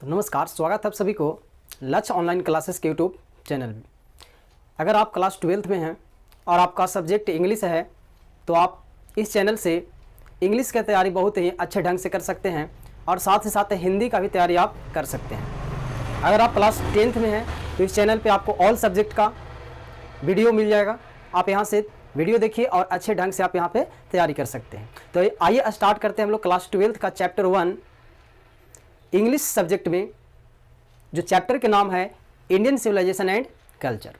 तो नमस्कार, स्वागत है आप सभी को लक्ष्य ऑनलाइन क्लासेस के यूट्यूब चैनल में। अगर आप क्लास 12th में हैं और आपका सब्जेक्ट इंग्लिश है तो आप इस चैनल से इंग्लिश की तैयारी बहुत ही अच्छे ढंग से कर सकते हैं और साथ ही साथ हिंदी का भी तैयारी आप कर सकते हैं। अगर आप क्लास 10th में हैं तो इस चैनल पर आपको ऑल सब्जेक्ट का वीडियो मिल जाएगा। आप यहाँ से वीडियो देखिए और अच्छे ढंग से आप यहाँ पे तैयारी कर सकते हैं। तो आइए स्टार्ट करते हैं हम लोग क्लास 12th का चैप्टर 1 इंग्लिश सब्जेक्ट में, जो चैप्टर के नाम है इंडियन सिविलाइजेशन एंड कल्चर।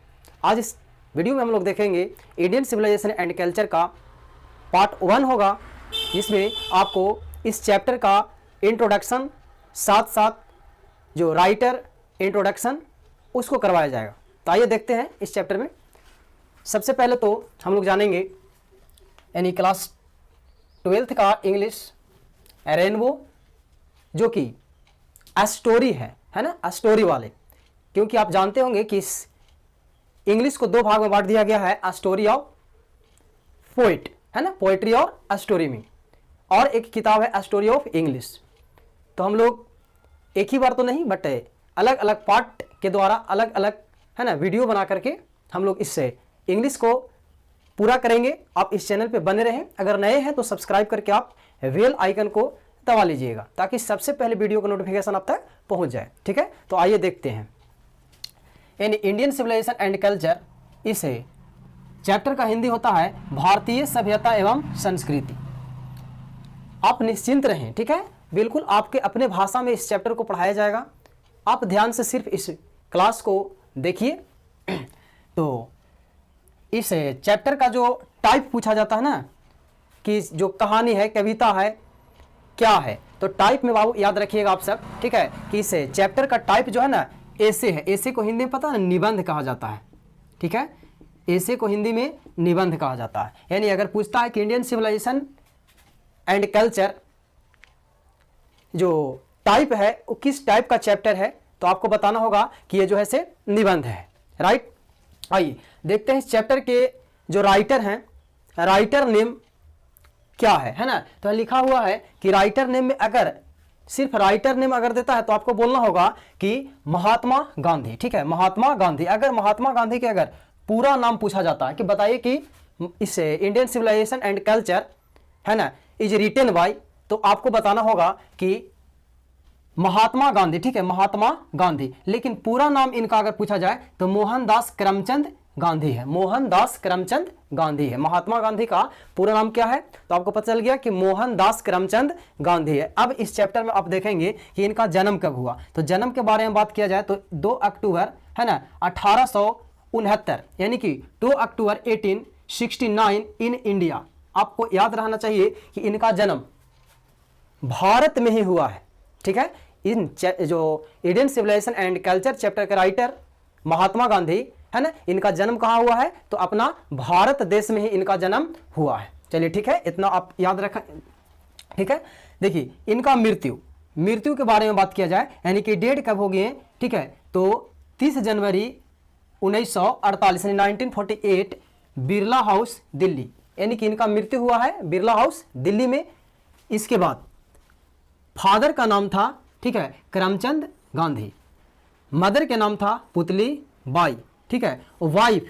आज इस वीडियो में हम लोग देखेंगे इंडियन सिविलाइजेशन एंड कल्चर का पार्ट 1 होगा, जिसमें आपको इस चैप्टर का इंट्रोडक्शन साथ साथ जो राइटर इंट्रोडक्शन उसको करवाया जाएगा। तो आइए देखते हैं इस चैप्टर में। सबसे पहले तो हम लोग जानेंगे यानी क्लास 12th का इंग्लिश रेनबो, जो कि स्टोरी है ना, स्टोरी वाले, क्योंकि आप जानते होंगे कि इस इंग्लिश को दो भाग में बांट दिया गया है, स्टोरी ऑफ पोइट है ना, पोइट्री और स्टोरी में, और एक किताब है स्टोरी ऑफ इंग्लिश। तो हम लोग एक ही बार तो नहीं बट अलग अलग पार्ट के द्वारा अलग अलग है ना वीडियो बना करके हम लोग इससे इंग्लिश को पूरा करेंगे। आप इस चैनल पे बने रहें। अगर नए हैं तो सब्सक्राइब करके आप बेल आइकन को दबा लीजिएगा ताकि सबसे पहले वीडियो का नोटिफिकेशन आप तक पहुंच जाए। ठीक है, तो आइए देखते हैं in Indian civilization and culture. इस चैप्टर का हिंदी होता है भारतीय सभ्यता एवं संस्कृति। आप निश्चिंत रहें, ठीक है, बिल्कुल आपके अपने भाषा में इस चैप्टर को पढ़ाया जाएगा। आप ध्यान से सिर्फ इस क्लास को देखिए। तो इस चैप्टर का जो टाइप पूछा जाता है ना, कि जो कहानी है, कविता है, क्या है, तो टाइप में बाबू याद रखिएगा आप सब, ठीक है, कि इस चैप्टर का टाइप जो है ना ऐसे है। ऐसे को हिंदी में पता है निबंध कहा जाता है। ठीक है, ऐसे को हिंदी में निबंध कहा जाता है। यानी अगर पूछता है कि इंडियन सिविलाइजेशन एंड कल्चर जो टाइप है वो किस टाइप का चैप्टर है, तो आपको बताना होगा कि ये जो है से निबंध है। राइट, आइए देखते हैं इस चैप्टर के जो राइटर हैं, राइटर नेम क्या है ना। तो लिखा हुआ है कि राइटर नेम में अगर सिर्फ राइटर नेम अगर देता है तो आपको बोलना होगा कि महात्मा गांधी। ठीक है, महात्मा गांधी। अगर महात्मा गांधी के अगर पूरा नाम पूछा जाता है कि बताइए कि इस इंडियन सिविलाइजेशन एंड कल्चर है ना इज रिटेन बाय, तो आपको बताना होगा कि महात्मा गांधी। ठीक है, महात्मा गांधी। लेकिन पूरा नाम इनका अगर पूछा जाए तो मोहनदास करमचंद गांधी है। मोहनदास करमचंद गांधी है। महात्मा गांधी का पूरा नाम क्या है, तो आपको पता चल गया कि मोहनदास करमचंद गांधी है। अब इस चैप्टर में आप देखेंगे कि इनका जन्म कब हुआ। तो जन्म के बारे में बात किया जाए तो 2 अक्टूबर है ना 1869, यानी कि 2 अक्टूबर 1869 इन इंडिया। आपको याद रहना चाहिए कि इनका जन्म भारत में ही हुआ है। ठीक है, इन जो Indian civilization and culture chapter के राइटर महात्मा गांधी है ना, इनका जन्म कहाँ हुआ है, तो अपना भारत देश में ही इनका जन्म हुआ है। चलिए ठीक है, इतना आप याद रखें। ठीक है, देखिए इनका मृत्यु के बारे में बात किया जाए, यानी कि डेट कब होगी है, ठीक है, तो 30 जनवरी 1948 1948 बिरला हाउस दिल्ली, यानी कि इनका मृत्यु हुआ है बिरला हाउस दिल्ली में। इसके बाद फादर का नाम था, ठीक है, करमचंद गांधी। मदर के नाम था पुतली बाई। ठीक है, वाइफ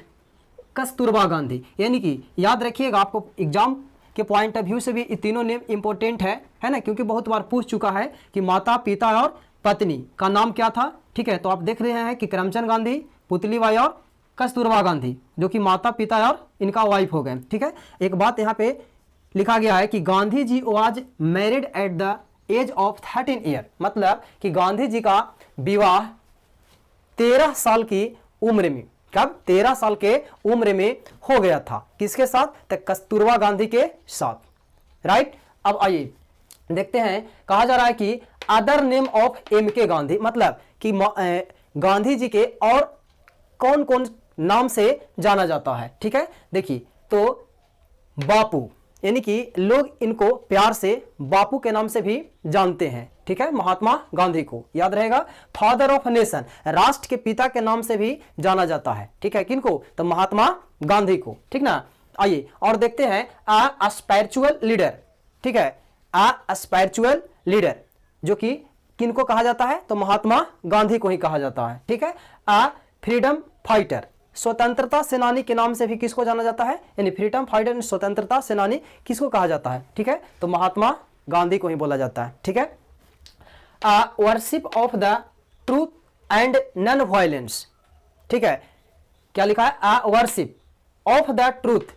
कस्तूरबा गांधी। यानी कि याद रखिएगा, आपको एग्जाम के पॉइंट ऑफ व्यू से भी ये तीनों नेम इंपॉर्टेंट है ना, क्योंकि बहुत बार पूछ चुका है कि माता पिता और पत्नी का नाम क्या था। ठीक है, तो आप देख रहे हैं कि करमचंद गांधी, पुतली बाई और कस्तूरबा गांधी, जो कि माता पिता और इनका वाइफ हो गए। ठीक है, एक बात यहाँ पे लिखा गया है कि Gandhi ji was married at the age of 13 year, मतलब कि गांधी जी का विवाह 13 साल की उम्र में, कब 13 साल के उम्र में हो गया था। किसके साथ, तो कस्तूरबा गांधी के साथ। राइट, अब आइए देखते हैं, कहा जा रहा है कि अदर नेम ऑफ एम के गांधी, मतलब कि गांधी जी के और कौन कौन नाम से जाना जाता है। ठीक है, देखिए तो बापू, यानी कि लोग इनको प्यार से बापू के नाम से भी जानते हैं। ठीक है, महात्मा गांधी को याद रहेगा। फादर ऑफ नेशन, राष्ट्र के पिता के नाम से भी जाना जाता है। ठीक है, किनको, तो महात्मा गांधी को। ठीक ना, आइए और देखते हैं अ स्पिरिचुअल लीडर। ठीक है, अ स्पिरिचुअल लीडर, जो कि किनको कहा जाता है, तो महात्मा गांधी को ही कहा जाता है। ठीक है, अ फ्रीडम फाइटर, स्वतंत्रता सेनानी के नाम से भी किसको जाना जाता है, यानी फ्रीडम फाइटर, स्वतंत्रता सेनानी किसको कहा जाता है। ठीक है, तो महात्मा गांधी को ही बोला जाता है। ठीक है, worship of the truth and non violence. ठीक है, क्या लिखा है, a worship of the truth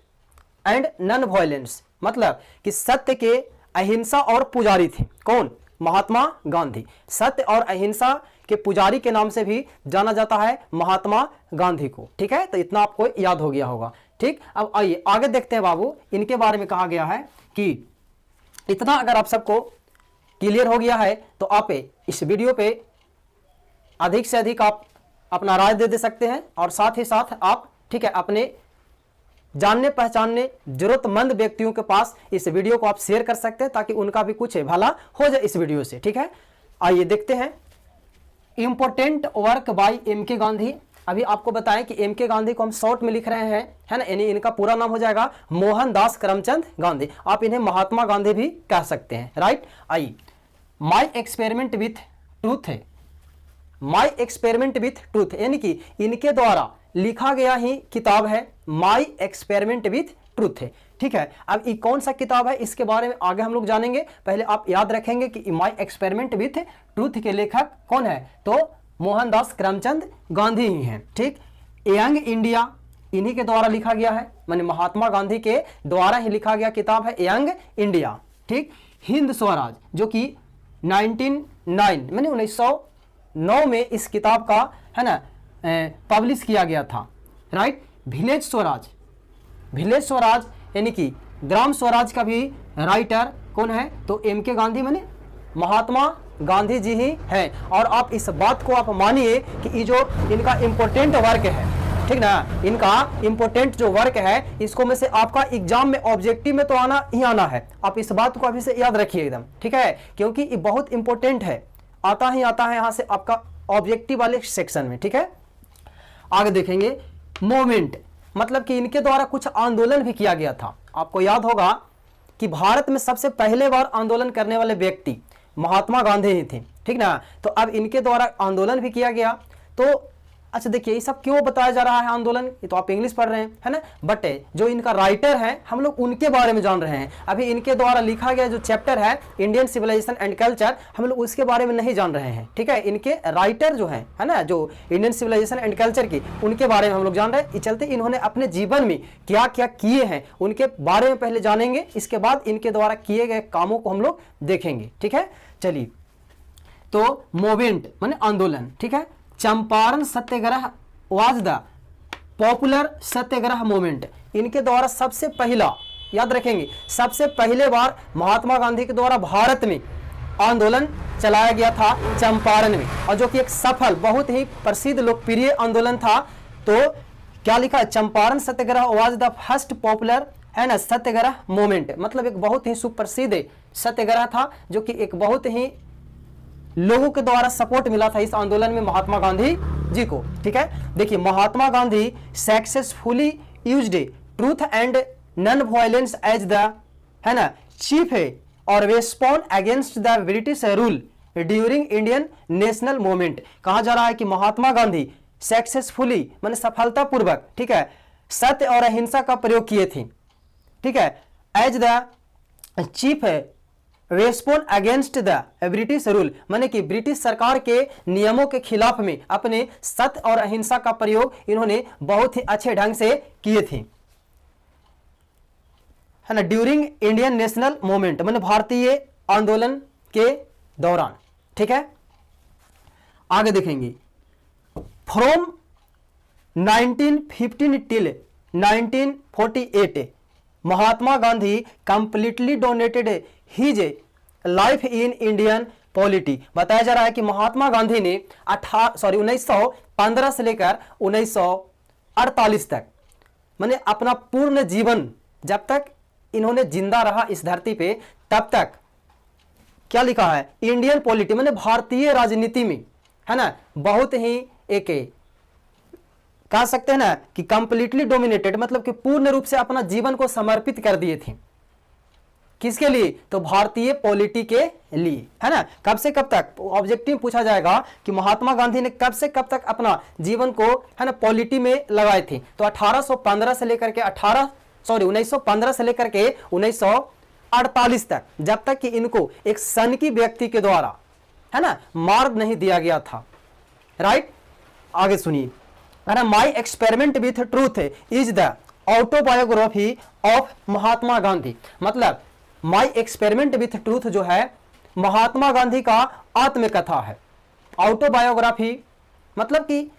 and non violence, मतलब कि सत्य के अहिंसा और पुजारी थे। कौन, महात्मा गांधी। सत्य और अहिंसा के पुजारी के नाम से भी जाना जाता है महात्मा गांधी को। ठीक है, तो इतना आपको याद हो गया होगा। ठीक, अब आइए आगे देखते हैं बाबू, इनके बारे में कहा गया है कि इतना अगर आप सबको क्लियर हो गया है तो आप इस वीडियो पे अधिक से अधिक आप अपना राय दे सकते हैं, और साथ ही साथ आप, ठीक है, अपने जानने पहचानने जरूरतमंद व्यक्तियों के पास इस वीडियो को आप शेयर कर सकते हैं, ताकि उनका भी कुछ भला हो जाए इस वीडियो से। ठीक है, आइए देखते हैं इंपोर्टेंट वर्क बाय एम के गांधी। अभी आपको बताएं कि एम के गांधी को हम शॉर्ट में लिख रहे हैं, है ना, यानी इनका पूरा नाम हो जाएगा मोहनदास करमचंद गांधी। आप इन्हें महात्मा गांधी भी कह सकते हैं, राइट। आइए, माई एक्सपेरिमेंट विथ ट्रूथ है, माई एक्सपेरिमेंट विथ ट्रूथ, यानी कि इनके द्वारा लिखा गया ही किताब है माई एक्सपेरिमेंट विथ ट्रूथ है। ठीक है, अब ये कौन सा किताब है इसके बारे में आगे हम लोग जानेंगे। पहले आप याद रखेंगे कि माई एक्सपेरिमेंट विथ ट्रूथ के लेखक कौन है, तो मोहनदास करमचंद गांधी ही हैं। ठीक, यंग इंडिया इन्हीं के द्वारा लिखा गया है, माने महात्मा गांधी के द्वारा ही लिखा गया किताब है यंग इंडिया। ठीक, हिंद स्वराज जो कि 1909 में इस किताब का, है ना, पब्लिश किया गया था, right. Village Swaraj, village Swaraj यानी कि ग्राम स्वराज का भी राइटर कौन है, तो एम के गांधी माने महात्मा गांधी जी ही हैं। और आप इस बात को आप मानिए कि ये जो इनका इंपॉर्टेंट वर्क है, ठीक ना, इनका इंपॉर्टेंट जो वर्क है, इसको में से आपका एग्जाम में ऑब्जेक्टिव में तो आना ही आना है। आप इस बात को अभी से याद रखिए एकदम, ठीक है, क्योंकि ये बहुत इंपॉर्टेंट है, आता ही आता है यहाँ से आपका ऑब्जेक्टिव वाले सेक्शन में। ठीक है, आगे देखेंगे मूवमेंट, मतलब कि इनके द्वारा कुछ आंदोलन भी किया गया था। आपको याद होगा कि भारत में सबसे पहले बार आंदोलन करने वाले व्यक्ति महात्मा गांधी ही थे, ठीक ना। तो अब इनके द्वारा आंदोलन भी किया गया। तो अच्छा देखिए, ये सब क्यों बताया जा रहा है आंदोलन, ये तो आप इंग्लिश पढ़ रहे हैं, है ना, बट जो इनका राइटर है हम लोग उनके बारे में जान रहे हैं। अभी इनके द्वारा लिखा गया जो चैप्टर है इंडियन सिविलाइजेशन एंड कल्चर, हम लोग उसके बारे में नहीं जान रहे हैं। ठीक है, इनके राइटर जो है ना, जो इंडियन सिविलाइजेशन एंड कल्चर की, उनके बारे में हम लोग जान रहे हैं। इस चलते इन्होंने अपने जीवन में क्या क्या किए हैं उनके बारे में पहले जानेंगे, इसके बाद इनके द्वारा किए गए कामों को हम लोग देखेंगे। ठीक है, चलिए, तो मूवमेंट माने आंदोलन, ठीक है। Champaran Satyagraha was the popular Satyagraha movement, इनके द्वारा सबसे पहला, याद रखेंगे, सबसे पहले बार महात्मा गांधी के द्वारा भारत में आंदोलन चलाया गया था चंपारण में, और जो कि एक सफल, बहुत ही प्रसिद्ध लोकप्रिय आंदोलन था। तो क्या लिखा है, Champaran Satyagraha was the first popular, है ना, सत्याग्रह मूवमेंट, मतलब एक बहुत ही सुप्रसिद्ध सत्याग्रह था, जो कि एक बहुत ही लोगों के द्वारा सपोर्ट मिला था इस आंदोलन में महात्मा गांधी जी को। ठीक है, देखिए, Mahatma Gandhi successfully used truth and non violence as the, है ना, चीफ है और weapon against the British rule during Indian national movement. कहा जा रहा है कि महात्मा गांधी सक्सेसफुली माने सफलतापूर्वक, ठीक है, सत्य और अहिंसा का प्रयोग किए थे। ठीक है, एज द चीफ है respond against the British rule, माने कि ब्रिटिश सरकार के नियमों के खिलाफ में अपने सत्य और अहिंसा का प्रयोग इन्होंने बहुत ही अच्छे ढंग से किए थे, है ना, ड्यूरिंग इंडियन नेशनल मूवमेंट, माने भारतीय आंदोलन के दौरान। ठीक है, आगे देखेंगे, from 1915 till 1948 Mahatma Gandhi completely donated his life in Indian polity. बताया जा रहा है कि महात्मा गांधी ने 1915 से लेकर 1948 तक, माने अपना पूर्ण जीवन, जब तक इन्होंने जिंदा रहा इस धरती पे, तब तक क्या लिखा है, इंडियन पॉलिटी माने भारतीय राजनीति में, है ना, बहुत ही एक कह सकते हैं ना कि कंप्लीटली डोमिनेटेड, मतलब कि पूर्ण रूप से अपना जीवन को समर्पित कर दिए थे। किसके लिए? तो भारतीय पॉलिटी के लिए, है ना। कब से कब तक ऑब्जेक्टिव पूछा जाएगा कि महात्मा गांधी ने कब से कब तक अपना जीवन को, है ना, पॉलिटी में लगाए थे। तो 1815 से लेकर के 1915 से लेकर के 1948 तक, जब तक कि इनको एक सनकी व्यक्ति के द्वारा, है ना, मार नहीं दिया गया था। राइट, आगे सुनिए, है ना। My experiment with truth is the autobiography of Mahatma Gandhi. मतलब माई एक्सपेरिमेंट विथ ट्रूथ जो है महात्मा गांधी का आत्मकथा है। ऑटोबायोग्राफी मतलब कि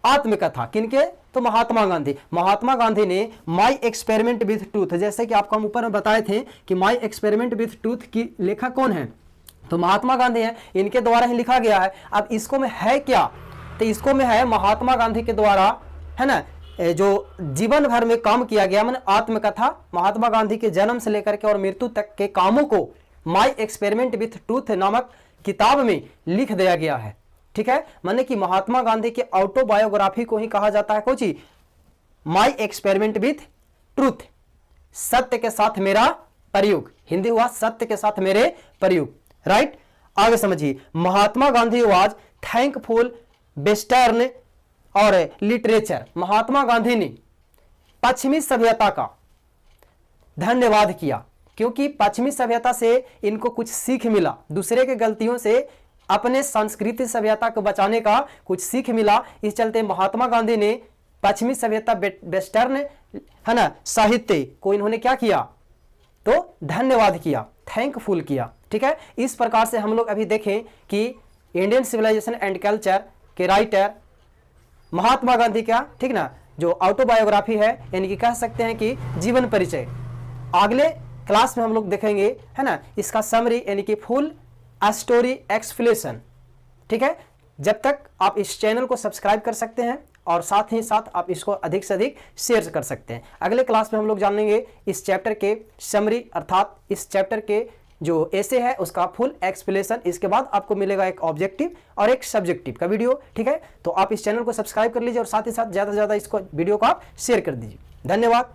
आत्मकथा किनके? तो महात्मा गांधी ने माई एक्सपेरिमेंट विथ ट्रूथ, जैसे कि आपको हम ऊपर में बताए थे कि माई एक्सपेरिमेंट विथ ट्रूथ की लेखक कौन है? तो महात्मा गांधी हैं, इनके द्वारा ही लिखा गया है। अब इसको में है क्या? तो इसको में है महात्मा गांधी के द्वारा, है ना, जो जीवन भर में काम किया गया, मैंने आत्मकथा, महात्मा गांधी के जन्म से लेकर के और मृत्यु तक के कामों को माई एक्सपेरिमेंट विथ ट्रूथ नामक किताब में लिख दिया गया है। ठीक है, माने कि महात्मा गांधी के ऑटोबायोग्राफी को ही कहा जाता है कोची माई एक्सपेरिमेंट विथ ट्रूथ, सत्य के साथ मेरा प्रयोग। हिंदी हुआ सत्य के साथ मेरे प्रयोग। राइट, आगे समझिए, Mahatma Gandhi was thankful western और लिटरेचर। महात्मा गांधी ने पश्चिमी सभ्यता का धन्यवाद किया, क्योंकि पश्चिमी सभ्यता से इनको कुछ सीख मिला, दूसरे के गलतियों से अपने संस्कृति सभ्यता को बचाने का कुछ सीख मिला। इस चलते महात्मा गांधी ने पश्चिमी सभ्यता, वेस्टर्न, है ना, साहित्य को इन्होंने क्या किया? तो धन्यवाद किया, थैंकफुल किया। ठीक है, इस प्रकार से हम लोग अभी देखें कि इंडियन सिविलाइजेशन एंड कल्चर के राइटर महात्मा गांधी का, ठीक ना, जो ऑटोबायोग्राफी है, यानी कि कह सकते हैं कि जीवन परिचय, अगले क्लास में हम लोग देखेंगे, है ना, इसका समरी यानी कि फुल स्टोरी एक्सप्लेनेशन। ठीक है, जब तक आप इस चैनल को सब्सक्राइब कर सकते हैं और साथ ही साथ आप इसको अधिक से अधिक शेयर कर सकते हैं। अगले क्लास में हम लोग जानेंगे इस चैप्टर के समरी, अर्थात इस चैप्टर के जो ऐसे है उसका फुल एक्सप्लेनेशन। इसके बाद आपको मिलेगा एक ऑब्जेक्टिव और एक सब्जेक्टिव का वीडियो। ठीक है, तो आप इस चैनल को सब्सक्राइब कर लीजिए और साथ ही साथ ज़्यादा से ज़्यादा इसको वीडियो को आप शेयर कर दीजिए। धन्यवाद।